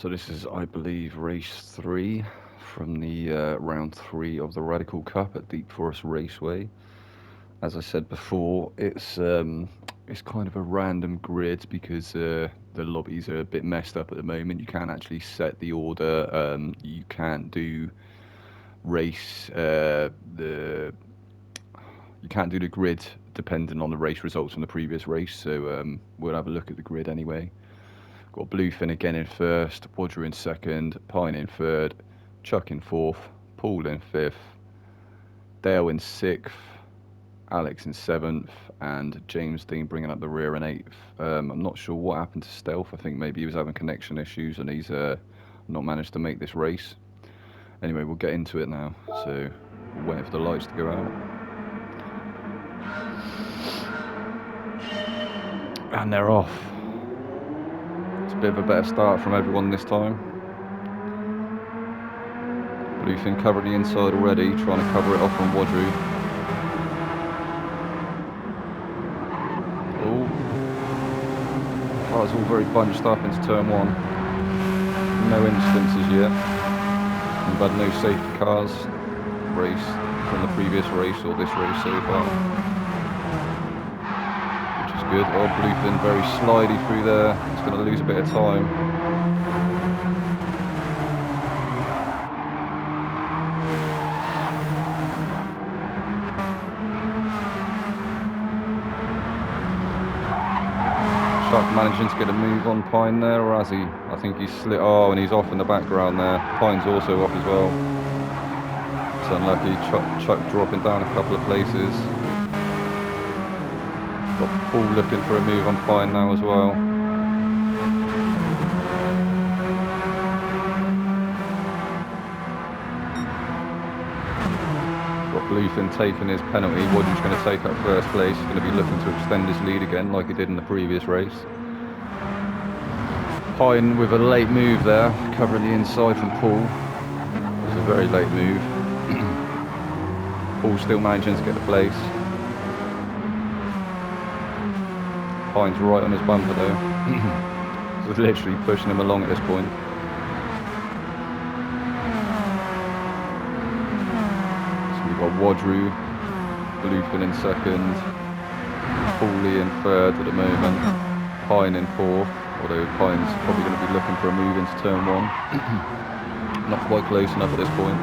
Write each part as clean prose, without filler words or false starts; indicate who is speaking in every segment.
Speaker 1: So this is, I believe, race 3 from the round 3 of the Radical Cup at Deep Forest Raceway. As I said before, it's kind of a random grid because the lobbies are a bit messed up at the moment. You can't actually set the order. You can't do race the you can't do the grid depending on the race results from the previous race. So we'll have a look at the grid anyway. Got Bluefin again in first, Wadger in second, Pine in third, Chuck in fourth, Paul in fifth, Dale in sixth, Alex in seventh, and James Dean bringing up the rear in eighth. I'm not sure what happened to Stealth. I think maybe he was having connection issues and he's not managed to make this race. Anyway, we'll get into it now. So we're waiting for the lights to go out. And they're off. It's a bit of a better start from everyone this time. Bluefin covered the inside already, trying to cover it off from Wadru. Oh, cars all very bunched up into turn one. No incidents as yet. We've had no safety cars race from the previous race or this race so far, which is good. Oh, Bluefin very slidey through there. He's going to lose a bit of time. Chuck managing to get a move on Pine there, or has he? I think he's slid. Oh, and he's off in the background there. Pine's also off as well. It's unlucky. Chuck dropping down a couple of places. Got Paul looking for a move on Pine now as well. Got Bluefin taking his penalty. Wadger's going to take up first place. He's going to be looking to extend his lead again like he did in the previous race. Pine with a late move there, covering the inside from Paul. It's a very late move. Paul still managing to get the place. Pine's right on his bumper though. He's literally pushing him along at this point. So we've got Wadru, Bluefin in second, Paulie in third at the moment, Pine in fourth, although Pine's probably going to be looking for a move into turn one. Not quite close enough at this point.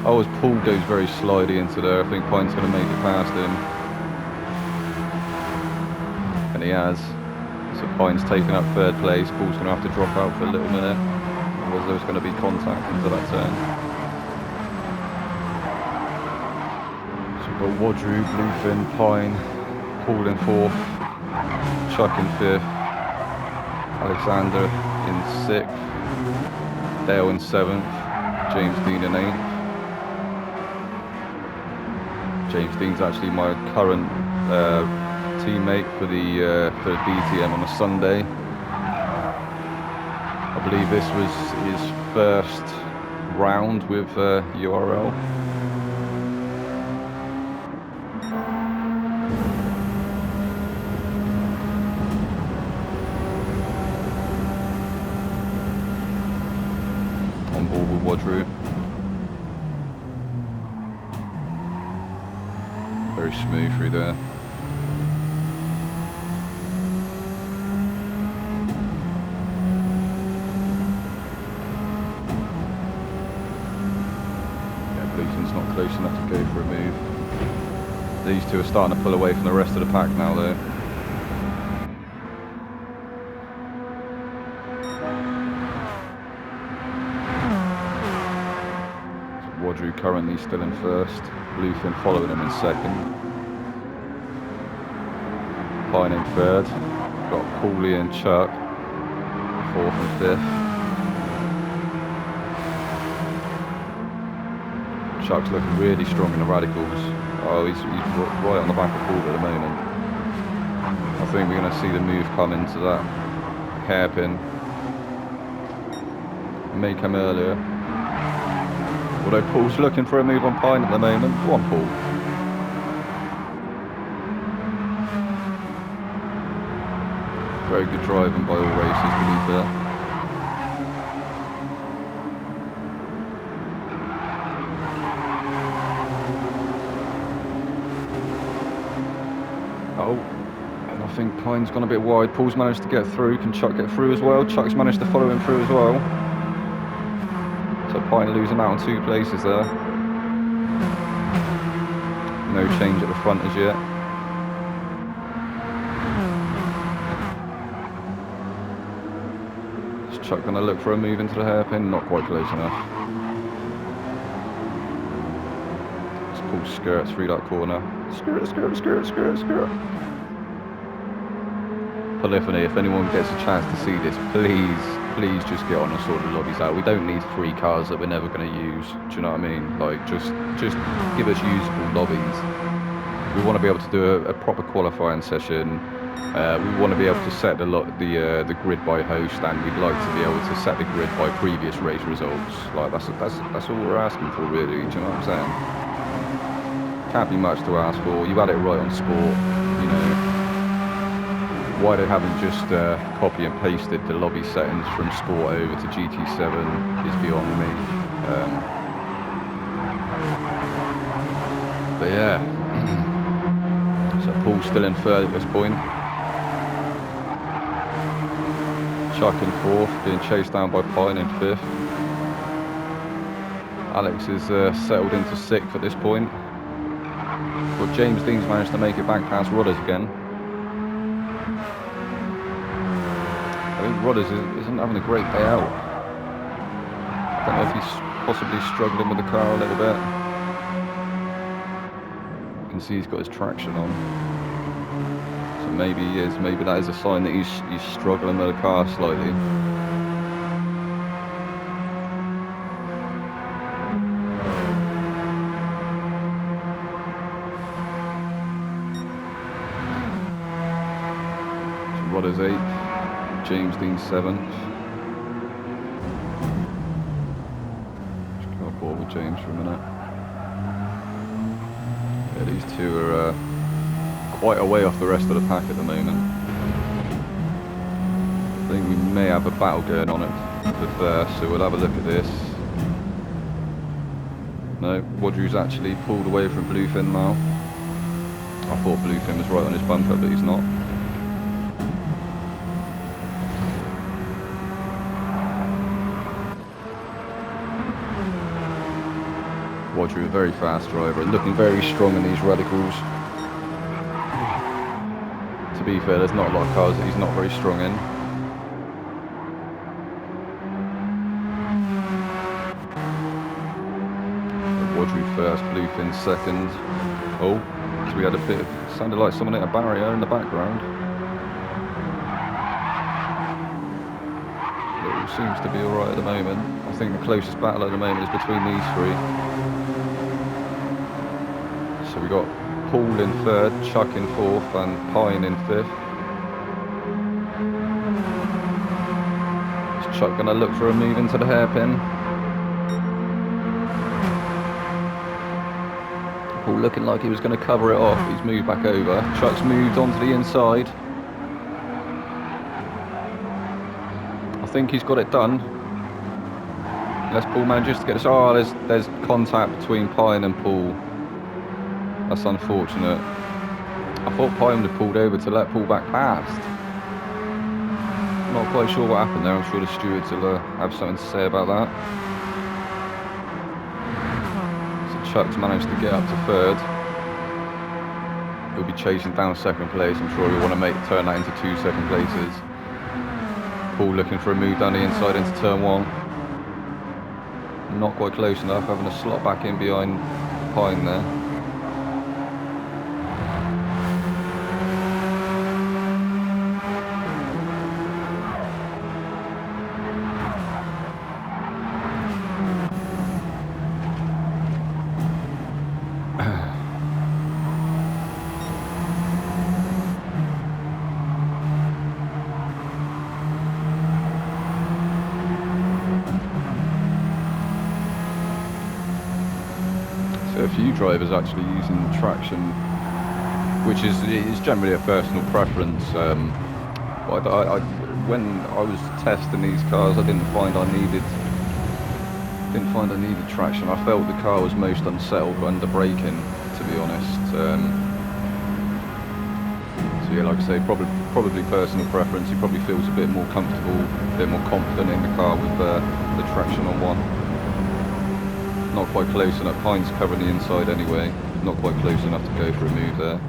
Speaker 1: Oh, as Paul goes very slidey into there, I think Pine's going to make it past him. And he has. So Pine's taken up third place. Paul's going to have to drop out for a little minute. Otherwise there's going to be contact into that turn. So we've got Wadru, Bluefin, Pine, Paul in fourth, Chuck in fifth, Alexander in sixth, Dale in seventh, James Dean in eighth. James Dean's actually my current teammate for the DTM on a Sunday. I believe this was his first round with URL. On board with Wadru. Very smooth through there. Yeah, Bluefin's not close enough to go for a move. These two are starting to pull away from the rest of the pack now though. Wadru currently still in first, Bluefin following him in second. Pine in third, got Paulie and Chuck, fourth and fifth. Chuck's looking really strong in the radicals. Oh, he's right on the back of Paul at the moment. I think we're going to see the move come into that hairpin. It may come earlier. Although Paul's looking for a move on Pine at the moment. Go on, Paul. Very good driving by all races, to be fair. Pine's gone a bit wide. Paul's managed to get through. Can Chuck get through as well? Chuck's managed to follow him through as well. So Pine losing out on 2 places there. No change at the front as yet. Is Chuck going to look for a move into the hairpin? Not quite close enough. It's Paul skirts through that corner. Skirt. Polyphony, if anyone gets a chance to see this, please just get on and sort the lobbies out. We don't need 3 cars that we're never going to use. Do you know what I mean? Like, just give us usable lobbies. We want to be able to do a proper qualifying session. We want to be able to set the grid by host, and we'd like to be able to set the grid by previous race results. Like, that's all we're asking for, really. Do you know what I'm saying? Can't be much to ask for. You had it right on sport, you know. Why they haven't just copy and pasted the lobby settings from sport over to GT7 is beyond me. But yeah, so Paul's still in 3rd at this point. Chuck in 4th, being chased down by Pine in 5th. Alex is settled into 6th at this point. But James Dean's managed to make it back past Rodders again. I think Rodders isn't having a great day out. I don't know if he's possibly struggling with the car a little bit. You can see he's got his traction on. So maybe he is. Maybe that is a sign that he's struggling with the car slightly. So Rodders 8th. James Dean 7th. Just go aboard with James for a minute. Yeah, these 2 are quite a way off the rest of the pack at the moment. I think we may have a battle going on with there, so we'll have a look at this. No, Wadru's actually pulled away from Bluefin now. I thought Bluefin was right on his bumper, but he's not. Wadru, a very fast driver, looking very strong in these radicals. To be fair, there's not a lot of cars that he's not very strong in. Wadru first, Bluefin second. Oh, so we had a bit of, sounded like someone hit a barrier in the background. It all seems to be alright at the moment. I think the closest battle at the moment is between these 3. So we got Paul in 3rd, Chuck in 4th, and Pine in 5th. Is Chuck going to look for a move into the hairpin? Paul looking like he was going to cover it off. He's moved back over. Chuck's moved onto the inside. I think he's got it done. Unless Paul manages to get this. Oh, there's contact between Pine and Paul. That's unfortunate. I thought Pine would have pulled over to let Paul back past. Not quite sure what happened there. I'm sure the stewards will have something to say about that. So Chuck's managed to get up to 3rd. He'll be chasing down 2nd place. I'm sure he'll want to turn that into 2 second places. Paul looking for a move down the inside into turn 1. Not quite close enough, having a slot back in behind Pine there. A few drivers actually using traction, which is generally a personal preference. When I was testing these cars, I didn't find I needed traction. I felt the car was most unsettled under braking, to be honest. So yeah, like I say, probably personal preference. He probably feels a bit more comfortable, a bit more confident in the car with the traction on one. Not quite close enough. Pine's covering the inside anyway. Not quite close enough to go for a move there.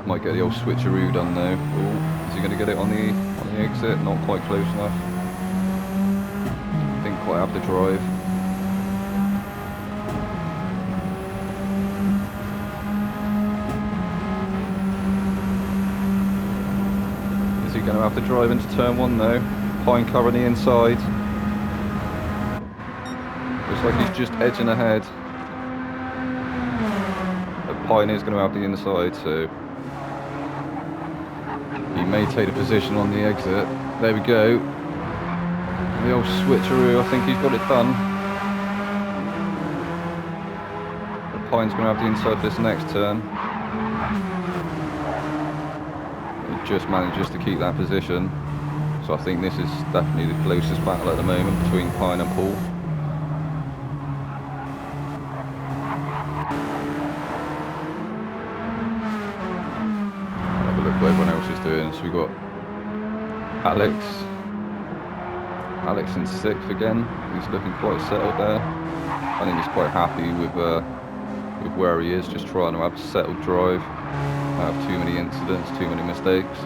Speaker 1: Might get the old switcheroo done though. Oh, is he going to get it on the exit? Not quite close enough. Didn't quite have the drive. Is he going to have the drive into turn one though? Pine covering the inside. Looks like he's just edging ahead. But Pine is going to have the inside, so he may take a position on the exit. There we go. The old switcheroo, I think he's got it done. But Pine's going to have the inside this next turn. He just manages to keep that position. So I think this is definitely the closest battle at the moment between Pine and Paul. Have a look what everyone else is doing. So we've got Alex in 6th again. He's looking quite settled there. I think he's quite happy with where he is, just trying to have a settled drive, not have too many incidents, too many mistakes.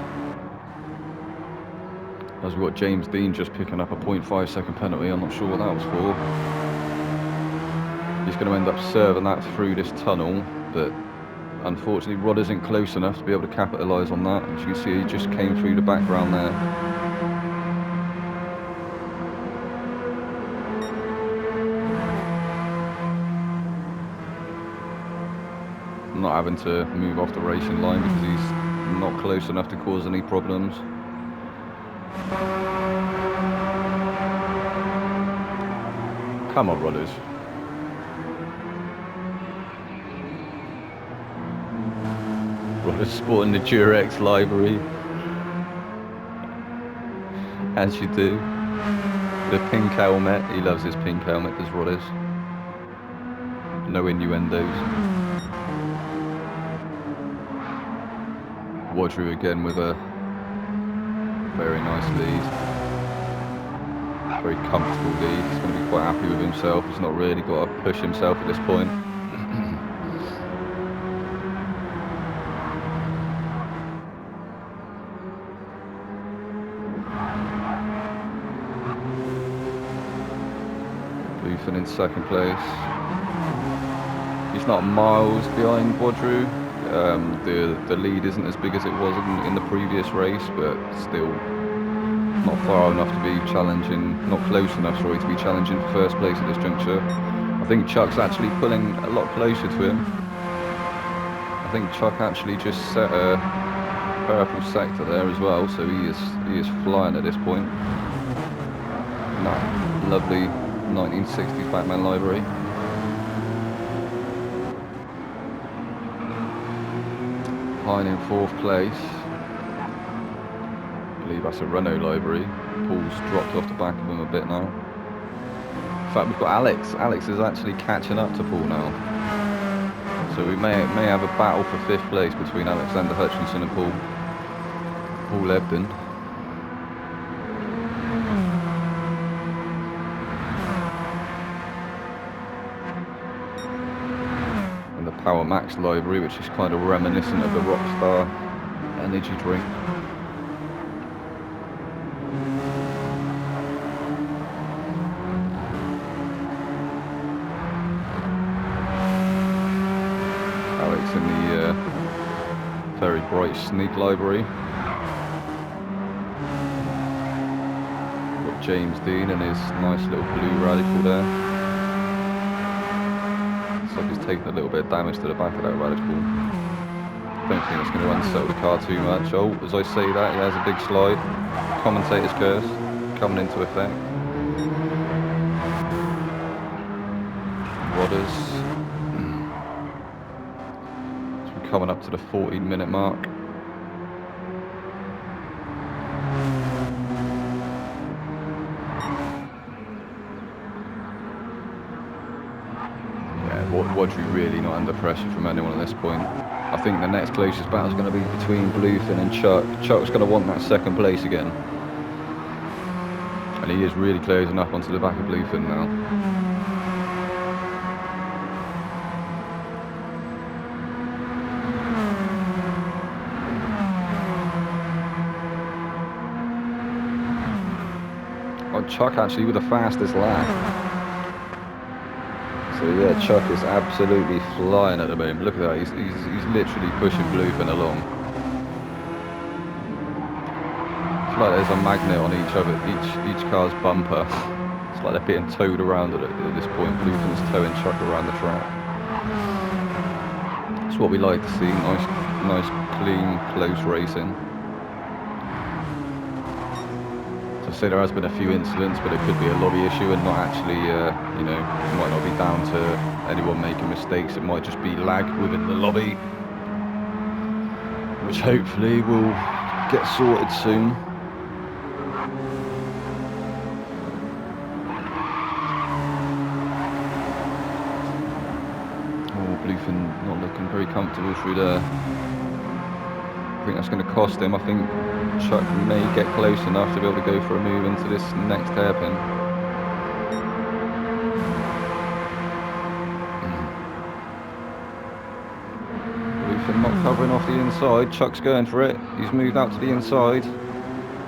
Speaker 1: As we've got James Dean just picking up a 0.5 second penalty. I'm not sure what that was for. He's going to end up serving that through this tunnel, but unfortunately Rod isn't close enough to be able to capitalise on that. As you can see, he just came through the background there. Not having to move off the racing line because he's not close enough to cause any problems. Come on, Rodders. Rodders sporting the Durex library. As you do. The pink helmet. He loves his pink helmet, does Rodders. No innuendos. Wadru again with a very nice lead. Very comfortable lead. He's going to be quite happy with himself. He's not really got to push himself at this point. Bluefin in 2nd place. He's not miles behind Wadru. The lead isn't as big as it was in the previous race, but still not far enough to be challenging, not close enough, sorry, to be challenging for 1st place at this juncture. I think Chuck's actually pulling a lot closer to him. I think Chuck actually just set a purple sector there as well, so he is flying at this point. In that lovely 1960s Batman library. Pine in 4th place. I believe that's a Renault livery. Paul's dropped off the back of him a bit now. In fact, we've got Alex. Alex is actually catching up to Paul now. So we may have a battle for 5th place between Alexander Hutchinson and Paul Ebden. And the Power Max livery, which is kind of reminiscent of the Rockstar energy drink. Alex in the very bright Sneak library. Got James Dean and his nice little blue Radical there. Looks like he's taken a little bit of damage to the back of that Radical. Don't think it's going to unsettle the car too much. Oh, as I say that, he has a big slide. Commentator's curse coming into effect. Rodders. So we're coming up to the 14-minute mark. Yeah, Wadru really not under pressure from anyone at this point. I think the next closest battle is going to be between Bluefin and Chuck. Chuck's going to want that second place again. And he is really closing up onto the back of Bluefin now. Oh, Chuck actually with the fastest lap. So yeah, Chuck is absolutely flying at the moment. Look at that, he's literally pushing Bluefin along. It's like there's a magnet on each car's bumper. It's like they're being towed around at this point. Bluefin's towing Chuck around the track. That's what we like to see. Nice, clean, close racing. I say there has been a few incidents, but it could be a lobby issue and not actually, you know, it might not be down to anyone making mistakes. It might just be lag within the lobby, which hopefully will get sorted soon. Oh, Bluefin not looking very comfortable through there. I think that's going to cost him. I think Chuck may get close enough to be able to go for a move into this next hairpin. Bluefin not covering off the inside. Chuck's going for it. He's moved out to the inside.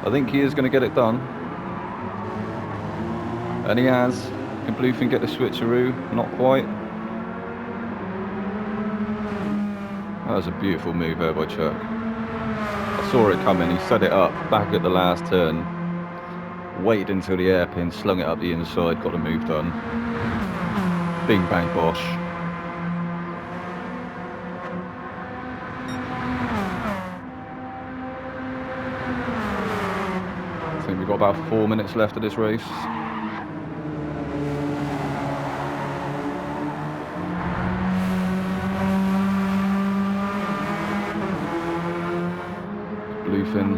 Speaker 1: I think he is going to get it done. And he has. Can Bluefin get the switcheroo? Not quite. That was a beautiful move there by Chuck. I saw it coming, he set it up back at the last turn, waited until the hairpin, slung it up the inside, got a move done. Bing bang bosh. I think we've got about 4 minutes left of this race. Bluefin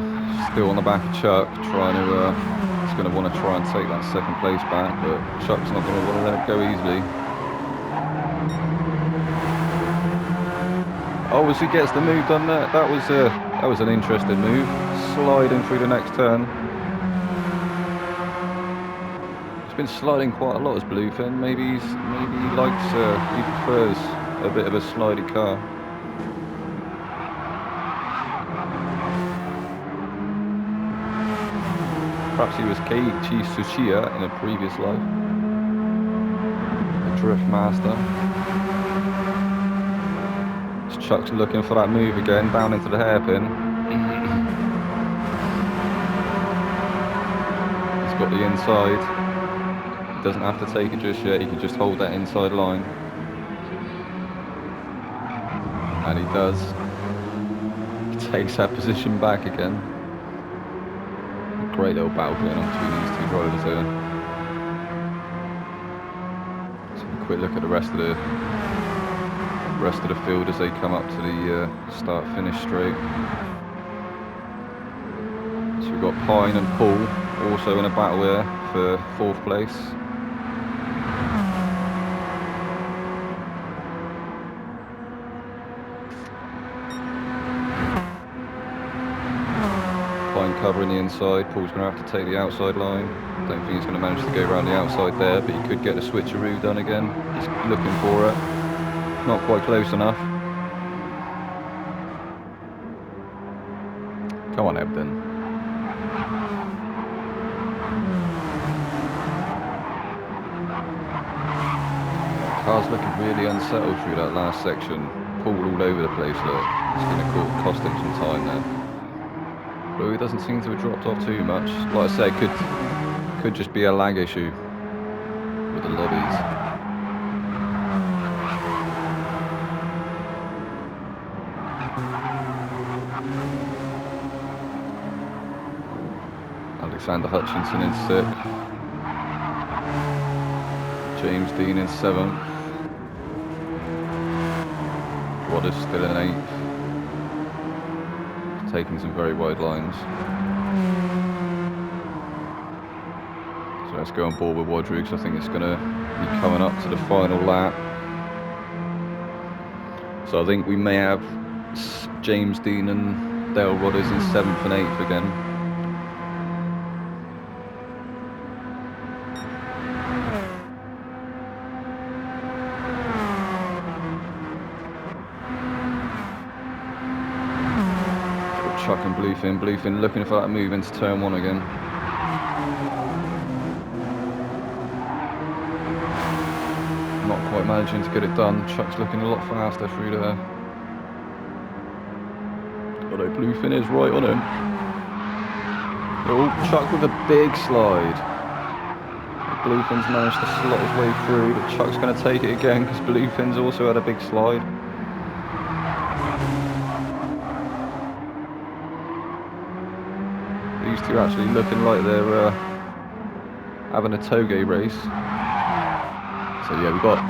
Speaker 1: still on the back of Chuck, trying to, he's going to want to try and take that second place back, but Chuck's not going to want to let it go easily. Oh, as he gets the move done there, that was an interesting move, sliding through the next turn. He's been sliding quite a lot as Bluefin. Maybe he likes, he prefers a bit of a slidey car. Perhaps he was Keiichi Tsuchiya in a previous life. The Drift Master. Chuck's looking for that move again, down into the hairpin. He's got the inside. He doesn't have to take it just yet, he can just hold that inside line. And he does. He takes that position back again. Great little battle going on between these two drivers here. Let's have a quick look at the rest of the field as they come up to the start-finish straight. So we've got Pine and Paul also in a battle here for 4th place. Covering the inside, Paul's going to have to take the outside line. Don't think he's going to manage to go around the outside there, but he could get the switcheroo done again. He's looking for it. Not quite close enough. Come on, Ebden. Car's looking really unsettled through that last section. Paul all over the place, look. It's going to cost him some time there. But he doesn't seem to have dropped off too much. Like I say, could just be a lag issue with the lobbies. Alexander Hutchinson in 6th. James Dean in 7th. Wadders still in 8th. Taking some very wide lines. So let's go on board with Wadriggs. I think it's going to be coming up to the final lap. So I think we may have James Dean and Dale Rodders in 7th and 8th again. Chuck and Bluefin. Bluefin looking for that move into turn 1 again. Not quite managing to get it done. Chuck's looking a lot faster through there. Although Bluefin is right on him. Oh, Chuck with a big slide. Bluefin's managed to slot his way through, but Chuck's going to take it again because Bluefin's also had a big slide. These two are actually looking like they're having a toge race. So yeah, we've got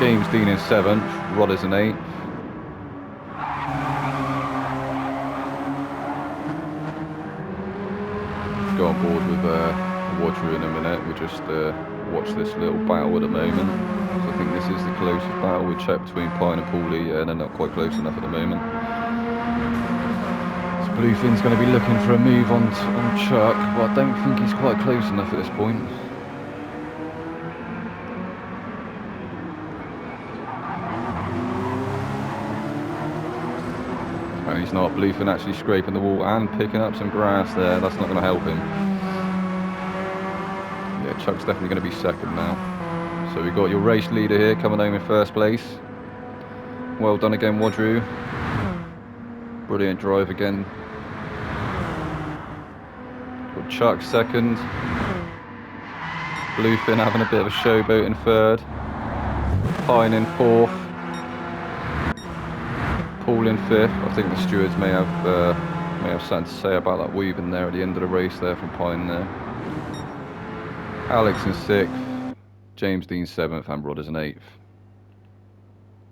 Speaker 1: James Dean in 7th, Rodders in 8th. Go on board with Wadru in a minute. We'll just watch this little battle at the moment. So I think this is the closest battle we checked between Pine and Paulie. Yeah, they're not quite close enough at the moment. So Bluefin's going to be looking for a move on Chuck, but I don't think he's quite close enough at this point. He's not. Bluefin actually scraping the wall and picking up some grass there. That's not going to help him. Yeah, Chuck's definitely going to be second now. So we've got your race leader here coming home in 1st place. Well done again, Wadru. Brilliant drive again. Got Chuck 2nd. Bluefin having a bit of a showboat in 3rd. Pine in 4th. Paul in 5th. I think the stewards may have something to say about that weaving there at the end of the race there from Pine there. Alex in 6th, James Dean 7th, and Rodders in 8th.